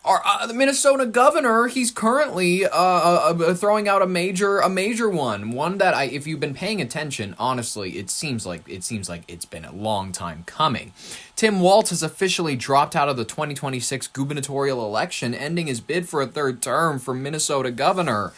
the Minnesota governor, he's currently throwing out a major one that if you've been paying attention, honestly, it seems like it's been a long time coming. Tim Walz has officially dropped out of the 2026 gubernatorial election, ending his bid for a third term for Minnesota governor.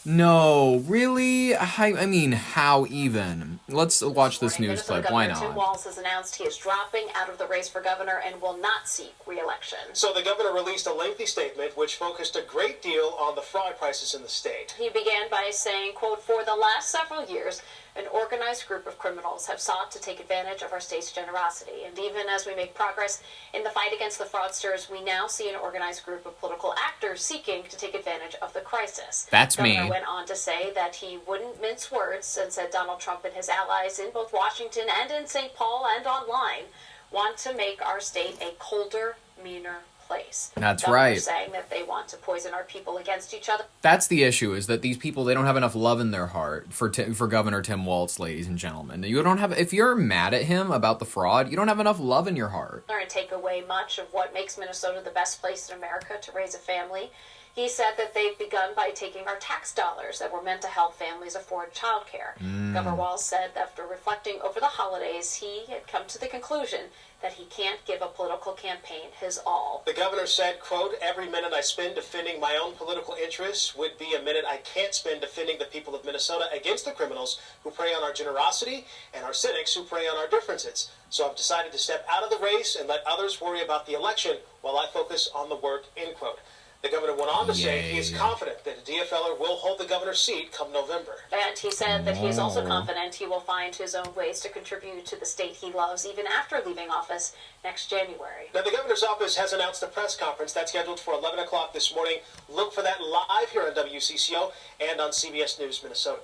No, really? I mean, how even? Let's watch this news clip. Why not? Tim Walz has announced he is dropping out of the race for governor and will not seek re-election. So the governor released a lengthy statement which focused a great deal on the fraud prices in the state. He began by saying, quote, "For the last several years, an organized group of criminals have sought to take advantage of our state's generosity. And even as we make progress in the fight against the fraudsters, we now see an organized group of political actors seeking to take advantage of the crisis." That's me. The me. governor went on to say that he wouldn't mince words and said Donald Trump and his allies in both Washington and in St. Paul and online want to make our state a colder, meaner place. That's right. Saying that they want to poison our people against each other. That's the issue, is that these people, they don't have enough love in their heart for Governor Tim Walz, ladies and gentlemen. You don't have, if you're mad at him about the fraud, you don't have enough love in your heart. And take away much of what makes Minnesota the best place in America to raise a family. He said that they've begun by taking our tax dollars that were meant to help families afford childcare. Governor Walz said that after reflecting over the holidays, he had come to the conclusion that he can't give a political campaign his all. The governor said, quote, "Every minute I spend defending my own political interests would be a minute I can't spend defending the people of Minnesota against the criminals who prey on our generosity and our cynics who prey on our differences. So I've decided to step out of the race and let others worry about the election while I focus on the work," end quote. The governor went on to say he is confident that a DFLer will hold the governor's seat come November. And he said that he is also confident he will find his own ways to contribute to the state he loves even after leaving office next January. Now, the governor's office has announced a press conference that's scheduled for 11 o'clock this morning. Look for that live here on WCCO and on CBS News Minnesota.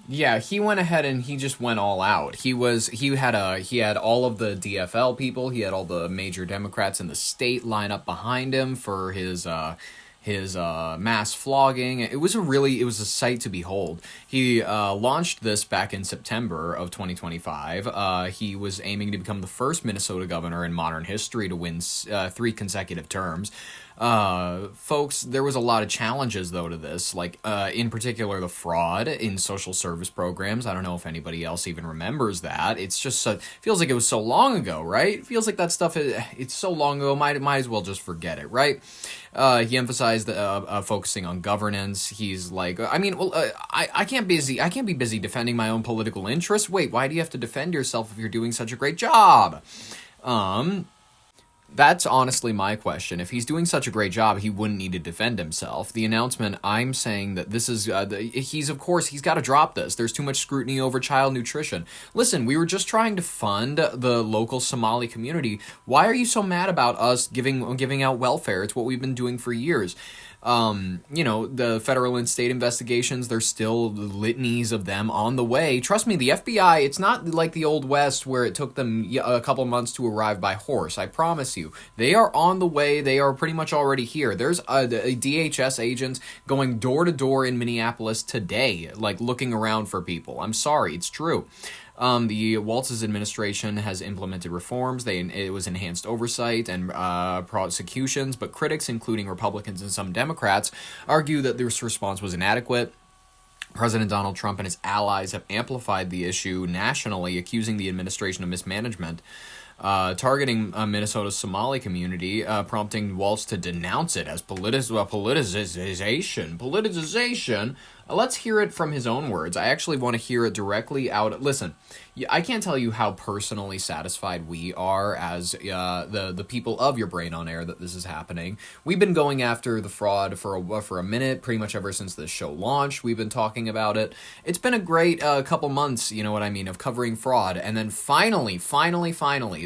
Yeah, he went ahead and he just went all out. He had all of the DFL people, he had all the major Democrats in the state line up behind him for his mass flogging. It was a sight to behold. He launched this back in September of 2025. He was aiming to become the first Minnesota governor in modern history to win 3 consecutive terms. Folks, there was a lot of challenges, though, to this, like, in particular, the fraud in social service programs. I don't know if anybody else even remembers that. It's just feels like it was so long ago, right? It feels like that stuff, it's so long ago, might as well just forget it, right? He emphasized focusing on governance. He's like, I can't be busy defending my own political interests. Wait, why do you have to defend yourself if you're doing such a great job? That's honestly my question. If he's doing such a great job, he wouldn't need to defend himself. The announcement, I'm saying that this is, he's got to drop this. There's too much scrutiny over child nutrition. Listen, we were just trying to fund the local Somali community. Why are you so mad about us giving out welfare? It's what we've been doing for years. The federal and state investigations, there's still litanies of them on the way. Trust me, the FBI, it's not like the Old West where it took them a couple months to arrive by horse. I promise you. They are on the way. They are pretty much already here. There's a DHS agents going door to door in Minneapolis today, like looking around for people. I'm sorry, it's true. The Walz's administration has implemented reforms. It was enhanced oversight and prosecutions, but critics, including Republicans and some Democrats, argue that this response was inadequate. President Donald Trump and his allies have amplified the issue nationally, accusing the administration of mismanagement, targeting Minnesota's Somali community, prompting Walz to denounce it as politicization. Let's hear it from his own words. I actually want to hear it directly out. Listen, I can't tell you how personally satisfied we are as the people of Your Brain on Air that this is happening. We've been going after the fraud for a minute, pretty much ever since this show launched. We've been talking about it. It's been a great couple months, you know what I mean, of covering fraud. And then finally,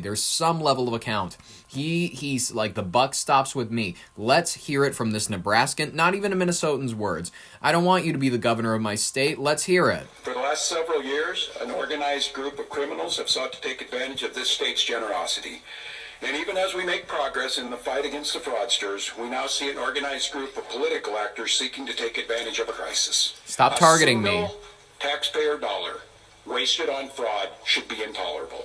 there's some level of account. He's like, the buck stops with me. Let's hear it from this Nebraskan, not even a Minnesotan's words. I don't want you to be the governor of my state. Let's hear it. For the last several years, an organized group of criminals have sought to take advantage of this state's generosity. And even as we make progress in the fight against the fraudsters, we now see an organized group of political actors seeking to take advantage of a crisis. Stop targeting me. A single taxpayer dollar wasted on fraud should be intolerable.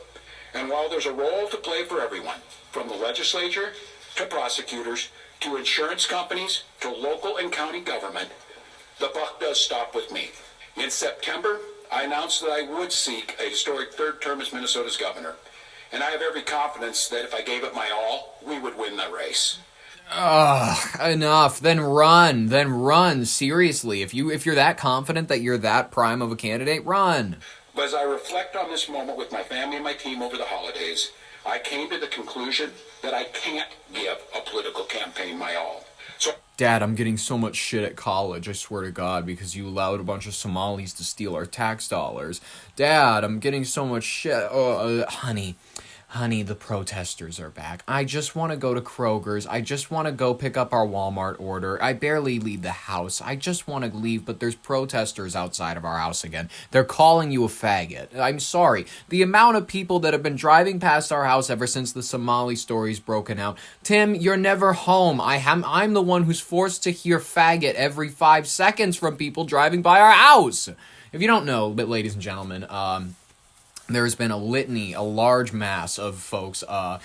And while there's a role to play for everyone, from the legislature to prosecutors to insurance companies, to local and county government, the buck does stop with me. In September, I announced that I would seek a historic third term as Minnesota's governor. And I have every confidence that if I gave it my all, we would win the race. Enough. Then run. Seriously. If you're that confident that you're that prime of a candidate, run. But as I reflect on this moment with my family and my team over the holidays, I came to the conclusion that I can't give a political campaign my all. So, Dad, I'm getting so much shit at college, I swear to God, because you allowed a bunch of Somalis to steal our tax dollars. Dad, I'm getting so much shit. Honey, the protesters are back. I just want to go to Kroger's. I just want to go pick up our Walmart order. I barely leave the house. I just want to leave, but there's protesters outside of our house again. They're calling you a faggot. I'm sorry. The amount of people that have been driving past our house ever since the Somali story's broken out. Tim, you're never home. I'm the one who's forced to hear faggot every 5 seconds from people driving by our house. If you don't know, but ladies and gentlemen, there's been a litany, a large mass of folks, a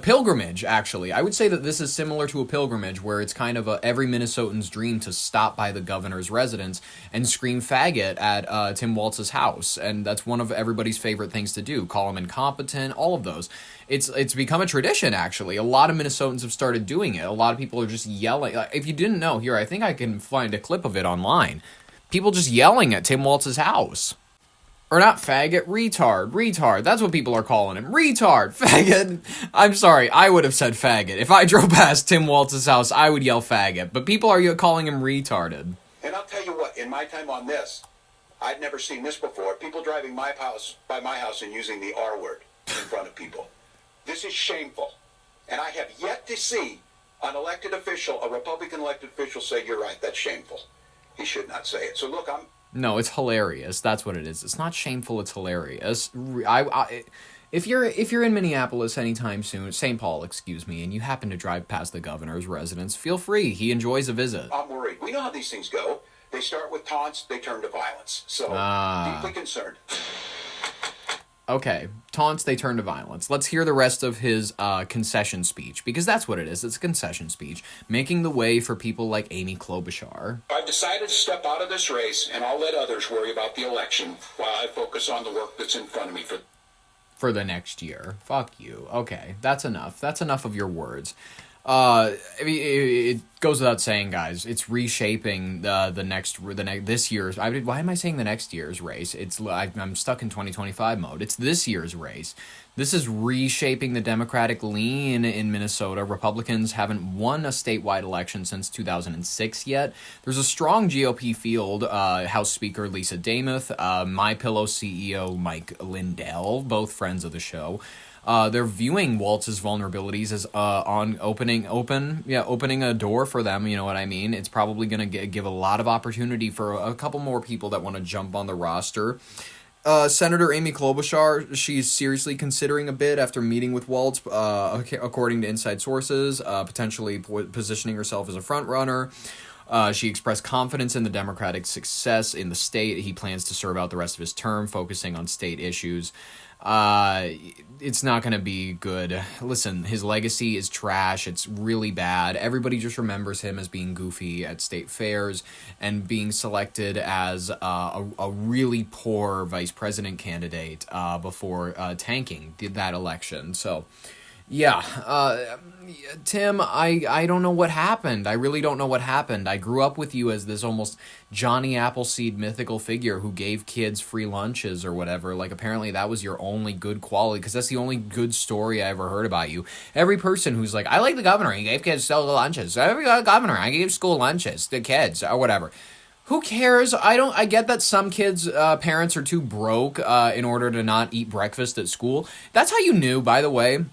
pilgrimage, actually. I would say that this is similar to a pilgrimage where it's kind of every Minnesotan's dream to stop by the governor's residence and scream faggot at Tim Walz's house. And that's one of everybody's favorite things to do. Call him incompetent, all of those. It's become a tradition, actually. A lot of Minnesotans have started doing it. A lot of people are just yelling. If you didn't know, here, I think I can find a clip of it online. People just yelling at Tim Walz's house. Or not faggot, retard. That's what people are calling him. Retard, faggot. I'm sorry, I would have said faggot. If I drove past Tim Walz's house, I would yell faggot. But people are calling him retarded. and I'll tell you what, in my time on this, I'd never seen this before. People driving by my house and using the R word in front of people. This is shameful. And I have yet to see an elected official, a Republican elected official, say, you're right, that's shameful. He should not say it. So look, No, it's hilarious. That's what it is. It's not shameful. It's hilarious. If you're in Minneapolis anytime soon, St. Paul, excuse me, and you happen to drive past the governor's residence, feel free. He enjoys a visit. I'm worried. We know how these things go. They start with taunts, they turn to violence. So, deeply concerned. Okay, taunts, they turn to violence. Let's hear the rest of his concession speech, because that's what it is. It's a concession speech, making the way for people like Amy Klobuchar. I've decided to step out of this race, and I'll let others worry about the election while I focus on the work that's in front of me for the next year. Fuck you. Okay, that's enough. That's enough of your words. It goes without saying, guys, it's reshaping this year's. Why am I saying the next year's race? I'm stuck in 2025 mode. It's this year's race. This is reshaping the Democratic lean in Minnesota. Republicans haven't won a statewide election since 2006 yet. There's a strong GOP field. House Speaker Lisa Damuth, MyPillow CEO Mike Lindell, both friends of the show. They're viewing Walz's vulnerabilities as opening a door for them. You know what I mean? It's probably going to give a lot of opportunity for a couple more people that want to jump on the roster. Senator Amy Klobuchar, she's seriously considering a bid after meeting with Walz, according to inside sources, potentially positioning herself as a front runner. She expressed confidence in the Democratic success in the state. He plans to serve out the rest of his term, focusing on state issues. It's not going to be good. Listen, his legacy is trash. It's really bad. Everybody just remembers him as being goofy at state fairs and being selected as a really poor vice president candidate before tanking that election. So, yeah, Tim, I don't know what happened. I really don't know what happened. I grew up with you as this almost Johnny Appleseed mythical figure who gave kids free lunches or whatever. Like, apparently that was your only good quality, because that's the only good story I ever heard about you. Every person who's like, I like the governor, he gave kids still lunches. Every governor, I gave school lunches to kids or whatever. Who cares? I get that some kids' parents are too broke in order to not eat breakfast at school. That's how you knew, by the way.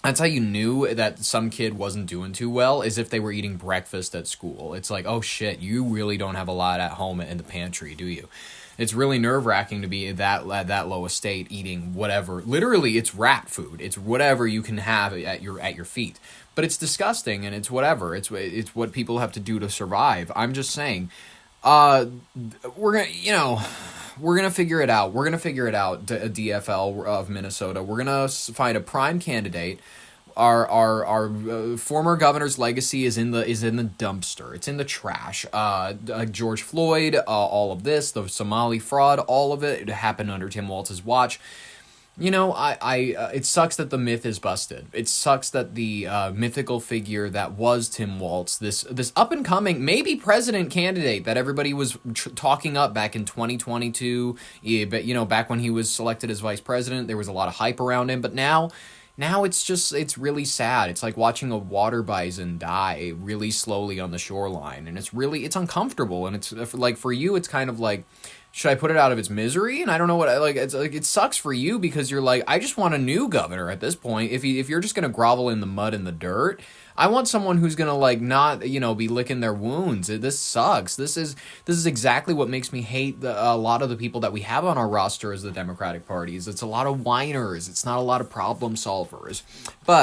That's how you knew that some kid wasn't doing too well, is if they were eating breakfast at school. It's like, oh shit, you really don't have a lot at home in the pantry, do you? It's really nerve-wracking to be at that low estate eating whatever. Literally, it's rat food. It's whatever you can have at your feet. But it's disgusting, and it's whatever. It's what people have to do to survive. I'm just saying, we're gonna figure it out. We're gonna figure it out. A DFL of Minnesota. We're gonna find a prime candidate. our former governor's legacy is in the dumpster. It's in the trash. George Floyd, all of this, the Somali fraud, all of it happened under Tim Walz's watch. You know, it sucks that the myth is busted. It sucks that the mythical figure that was Tim Walz, this up and coming maybe president candidate that everybody was talking up back in 2022, but you know, back when he was selected as vice president, there was a lot of hype around him. But now it's really sad. It's like watching a water bison die really slowly on the shoreline, and it's uncomfortable. And it's like, for you, it's kind of like, should I put it out of its misery? And I don't know what it's like. It sucks for you because you're like, I just want a new governor at this point. If you're just gonna grovel in the mud and the dirt, I want someone who's gonna like not, you know, be licking their wounds. This sucks. This is exactly what makes me hate a lot of the people that we have on our roster as the Democratic Party. It's a lot of whiners. It's not a lot of problem solvers. But